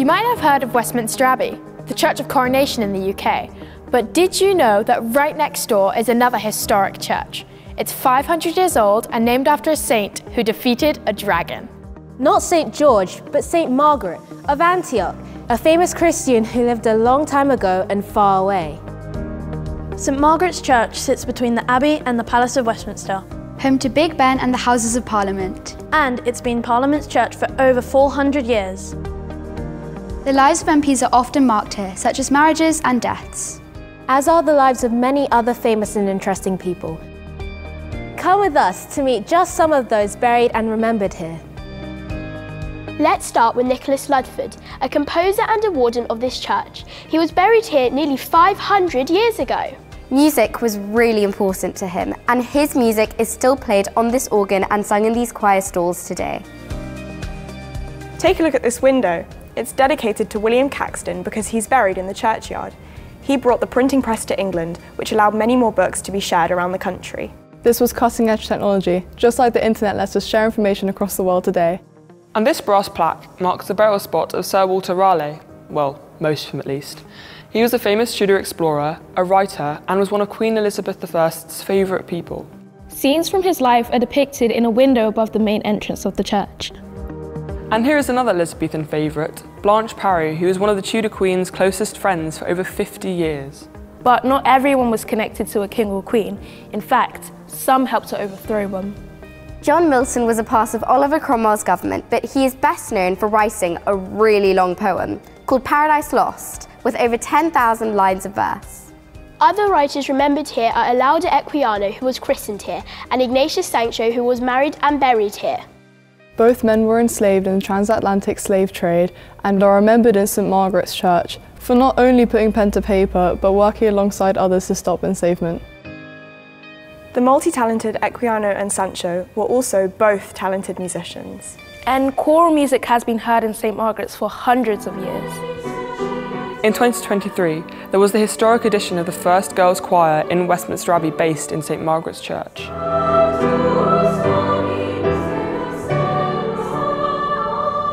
You might have heard of Westminster Abbey, the Church of Coronation in the UK, but did you know that right next door is another historic church? It's 500 years old and named after a saint who defeated a dragon. Not St. George, but St. Margaret of Antioch, a famous Christian who lived a long time ago and far away. St. Margaret's Church sits between the Abbey and the Palace of Westminster, home to Big Ben and the Houses of Parliament. And it's been Parliament's church for over 400 years. The lives of MPs are often marked here, such as marriages and deaths. As are the lives of many other famous and interesting people. Come with us to meet just some of those buried and remembered here. Let's start with Nicholas Ludford, a composer and a warden of this church. He was buried here nearly 500 years ago. Music was really important to him, and his music is still played on this organ and sung in these choir stalls today. Take a look at this window. It's dedicated to William Caxton because he's buried in the churchyard. He brought the printing press to England, which allowed many more books to be shared around the country. This was cutting-edge technology, just like the internet lets us share information across the world today. And this brass plaque marks the burial spot of Sir Walter Raleigh, well, most of him at least. He was a famous Tudor explorer, a writer, and was one of Queen Elizabeth I's favourite people. Scenes from his life are depicted in a window above the main entrance of the church. And here is another Elizabethan favourite, Blanche Parry, who was one of the Tudor Queen's closest friends for over 50 years. But not everyone was connected to a king or queen. In fact, some helped to overthrow them. John Milton was a part of Oliver Cromwell's government, but he is best known for writing a really long poem called Paradise Lost, with over 10,000 lines of verse. Other writers remembered here are Olaudah Equiano, who was christened here, and Ignatius Sancho, who was married and buried here. Both men were enslaved in the transatlantic slave trade and are remembered in St. Margaret's Church for not only putting pen to paper, but working alongside others to stop enslavement. The multi-talented Equiano and Sancho were also both talented musicians. And choral music has been heard in St. Margaret's for hundreds of years. In 2023, there was the historic addition of the first girls' choir in Westminster Abbey based in St. Margaret's Church.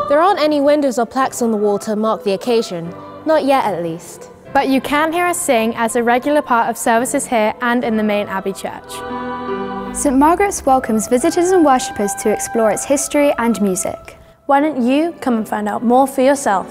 There aren't any windows or plaques on the wall to mark the occasion, not yet at least. But you can hear us sing as a regular part of services here and in the main Abbey Church. St. Margaret's welcomes visitors and worshippers to explore its history and music. Why don't you come and find out more for yourself?